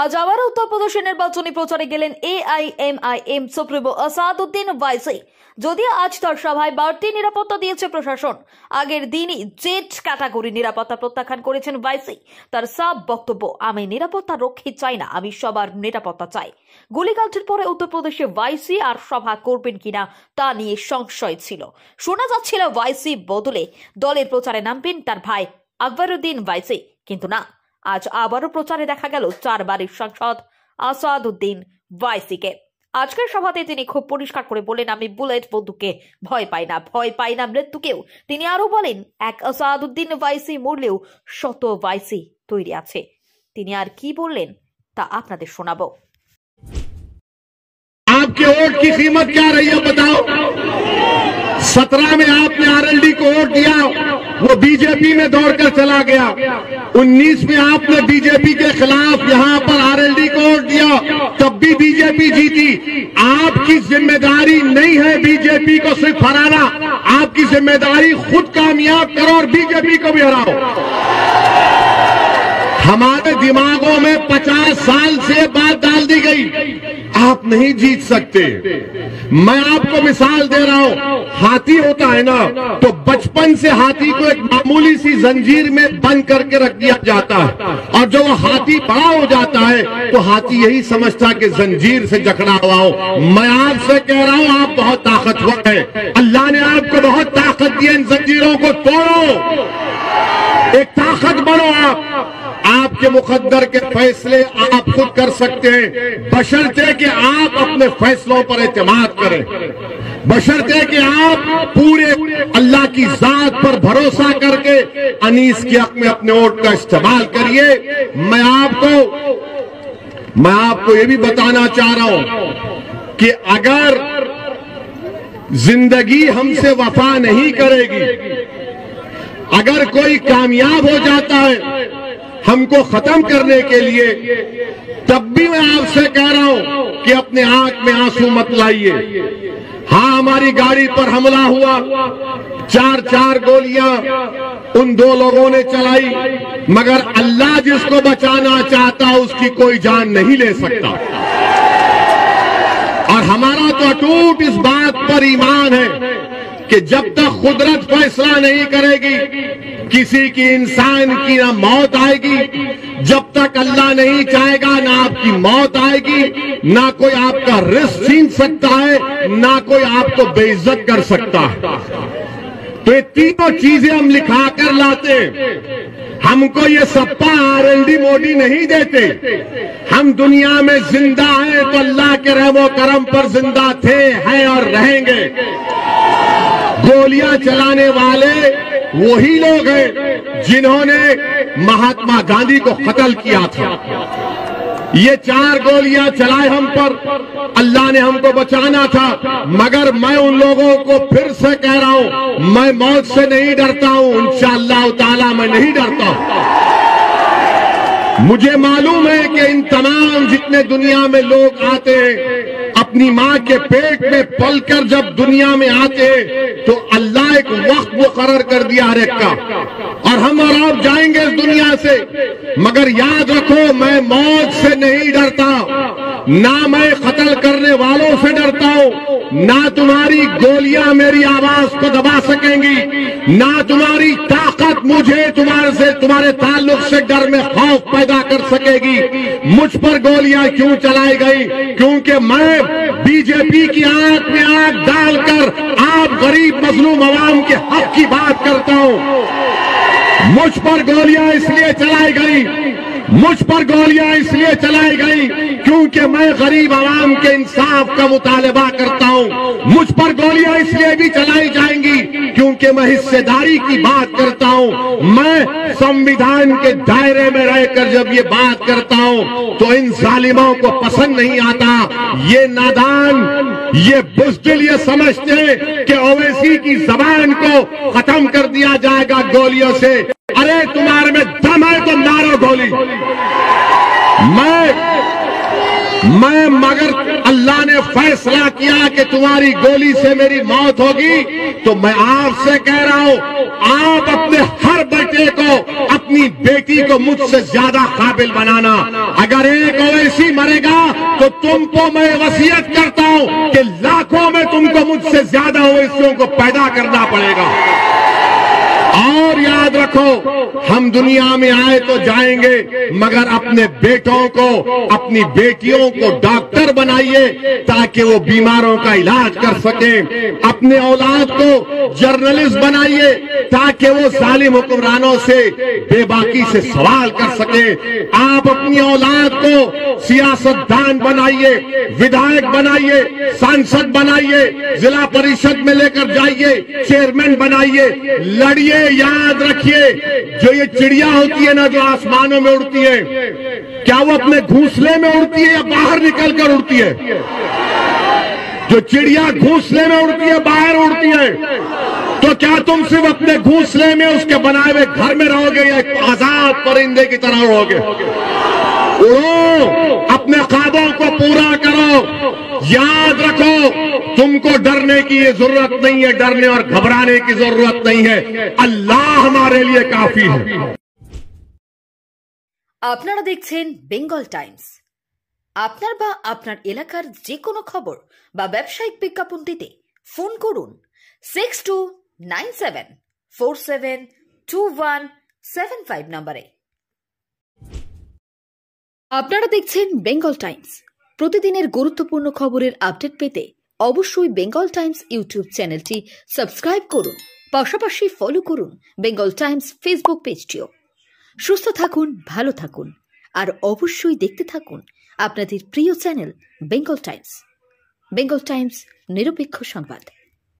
আজ আবার উত্তরপ্রদেশে নির্বাচনী প্রচারে গেলেন এআইএমআইএম সুপ্রিমো আসাদউদ্দিন ওয়াইসি। যদিও আজ তার সভায় বাড়তি নিরাপত্তা দিয়েছে প্রশাসন, আগের দিনই জেড ক্যাটাগরি নিরাপত্তা প্রত্যাখ্যান করেছেন ওয়াইসি। তার সাফ বক্তব্য, আমি নিরাপত্তা রক্ষী চাই না, আমি সবার নিরাপত্তা চাই। গুলিকাণ্ডের পরে উত্তরপ্রদেশে ওয়াইসি আর সভা করবেন কিনা তা নিয়ে সংশয় ছিল। শোনা যাচ্ছিল ওয়াইসি বদলে দলের প্রচারে নামবেন তার ভাই আকবরউদ্দিন ওয়াইসি, কিন্তু না, আজ আবারও প্রচারে দেখা গেল চারবারের সাংসদ আসাদউদ্দিন ওয়াইসিকে। আজকের সভাতে তিনি খুব পরিষ্কার করে বলেন, আমি বুলেট বন্দুককে ভয় পাই না মৃত্যুকেও। তিনি আরো বলেন, এক আসাদউদ্দিন ওয়াইসি মরলেও শত ওয়াইসি তৈরি আছে। তিনি আর কি বললেন তা আপনাদের শোনাবো। आपके वोट की कीमत क्या रही है बताओ। 17 में आपने आरएलडी को वोट दिया, वो बीजेपी में दौड़कर चला गया। 19 में आपने बीजेपी के खिलाफ यहां पर आरएलडी को वोट दिया, तब भी बीजेपी जीती। आपकी जिम्मेदारी नहीं है बीजेपी को सिर्फ हराना, आपकी जिम्मेदारी खुद कामयाब करो और बीजेपी को भी हराओ। हमारे दिमागों में 50 साल से बात डाल दी गई, आप नहीं जीत सकते। मैं आपको मिसाल दे रहा हूं, हाथी होता है ना, तो बचपन से हाथी को एक मामूली सी जंजीर में बंद करके रख दिया जाता है, और जब वो हाथी बड़ा हो जाता है तो हाथी यही समझता कि जंजीर से जकड़ा हुआ हो। मैं आपसे कह रहा हूं, आप बहुत ताकतवर हैं, अल्लाह ने आपको बहुत ताकत दी है, इन जंजीरों को तोड़ो, एक ताकत बनो। आपके मुकद्दर के फैसले आप खुद कर सकते हैं, बशर्ते कि आप अपने फैसलों पर एतमाद करें, बशर्ते कि आप पूरे अल्लाह की जात पर भरोसा करके अनीस के हक में अपने वोट का इस्तेमाल करिए। मैं आपको ये भी बताना चाह रहा हूं कि अगर जिंदगी हमसे वफा नहीं करेगी, अगर कोई कामयाब हो जाता है हमको खत्म करने के लिए, तब भी मैं आपसे कह रहा हूं कि अपने आंख में आंसू मत लाइए। हां, हमारी गाड़ी पर हमला हुआ, 4 गोलियां उन 2 लोगों ने चलाई, मगर अल्लाह जिसको बचाना चाहता उसकी कोई जान नहीं ले सकता। और हमारा तो अटूट इस बात पर ईमान है कि जब तक कुदरत फैसला नहीं करेगी, किसी की इंसान की ना मौत आएगी, जब तक अल्लाह नहीं चाहेगा ना आपकी मौत आएगी, ना कोई आपका रिस्क छीन सकता है, ना कोई आपको बेइज्जत कर सकता है। तो ये तीनों चीजें हम लिखा कर लाते, हमको ये सप्पा आरएलडी मोदी नहीं देते। हम दुनिया में जिंदा हैं तो अल्लाह के रहमो करम पर जिंदा थे, हैं और रहेंगे। गोलियां चलाने वाले वही लोग हैं जिन्होंने महात्मा गांधी को कत्ल किया था। ये 4 गोलियां चलाए हम पर, अल्लाह ने हमको बचाना था, मगर मैं उन लोगों को फिर से कह रहा हूं, मैं मौत से नहीं डरता हूं, इंशाअल्लाह ताला मैं नहीं डरता हूं। मुझे मालूम है कि इन तमाम जितने दुनिया में लोग आते हैं, अपनी मां के पेट में पलकर जब दुनिया में आते हैं तो अल्लाह एक वक्त मुकर्रर कर दिया हर एक का, और हम और आप जाएंगे इस दुनिया से, मगर याद रखो, मैं मौत से नहीं डरता, ना मैं कत्ल करने वालों से डरता हूं, ना तुम्हारी गोलियां मेरी आवाज को दबा सकेंगी, ना तुम्हारी ताकत मुझे तुम्हारे ताल्लुक से डर में खौफ पैदा कर सकेगी। मुझ पर गोलियां क्यों चलाई गई? क्योंकि मैं बीजेपी की आंख में आंख डालकर आप गरीब मजलूम अवाम के हक की बात करता हूं। मुझ पर गोलियां इसलिए चलाई गई क्योंकि मैं गरीब आवाम के इंसाफ का मुतालबा करता हूं। मुझ पर गोलियां इसलिए भी चलाई जाएंगी क्योंकि मैं हिस्सेदारी की बात करता हूं। मैं संविधान के दायरे में रहकर जब ये बात करता हूं तो इन जालिमों को पसंद नहीं आता। ये नादान, ये बुज़दिल ये समझते कि ओवैसी की जबान को खत्म कर दिया जाएगा गोलियों से। अरे तुम्हारे में दम है तो मारो गोली। मगर अल्लाह ने फैसला किया कि तुम्हारी गोली से मेरी मौत होगी, तो मैं आपसे कह रहा हूं, आप अपने हर बेटे को, अपनी बेटी को मुझसे ज्यादा काबिल बनाना। अगर एक किसी मरेगा तो तुमको मैं वसीयत करता हूं कि लाखों में तुमको मुझसे ज्यादा ओवैसियों को पैदा करना पड़ेगा। और याद रखो, हम दुनिया में आए तो जाएंगे, मगर अपने बेटों को, अपनी बेटियों को डॉक्टर बनाइए ताकि वो बीमारों का इलाज कर सके। अपने औलाद को जर्नलिस्ट बनाइए ताकि वो जालिम हुक्मरानों से बेबाकी से सवाल कर सके। आप अपनी औलाद को सियासतदान बनाइए, विधायक बनाइए, सांसद बनाइए, जिला परिषद में लेकर जाइए, चेयरमैन बनाइए, लड़िए। याद रखिए, जो ये चिड़िया होती है ना, जो आसमानों में उड़ती है, क्या वो अपने घोंसले में उड़ती है या बाहर निकलकर उड़ती है? जो चिड़िया घोंसले में उड़ती है, बाहर उड़ती है, तो क्या तुम सिर्फ अपने घोंसले में उसके बनाए हुए घर में रहोगे या एक आजाद परिंदे की तरह रहोगे? उड़ो, अपने ख्वाबों को पूरा करो। याद रखो, तुमको डरने की ये जरूरत नहीं है, डरने और घबराने की जरूरत नहीं है। अल्लाह हमारे लिए काफी है। আপনারা দেখছেন বেঙ্গল টাইমস। আপনার বা আপনার এলাকার যে কোনো খবর বা ব্যবসায়িক বিজ্ঞাপন দিতে ফোন করুন 6297472175 নম্বরে। আপনারা দেখছেন বেঙ্গল টাইমস। প্রতিদিনের গুরুত্বপূর্ণ খবরের আপডেট পেতে অবশ্যই বেঙ্গল টাইমস ইউটিউব চ্যানেলটি সাবস্ক্রাইব করুন, পাশাপাশি ফলো করুন বেঙ্গল টাইমস ফেসবুক পেজটিও। সুস্থ থাকুন, ভালো থাকুন, আর অবশ্যই দেখতে থাকুন আপনাদের প্রিয় channel Bengal Times. Bengal Times, নিরপেক্ষ সংবাদ।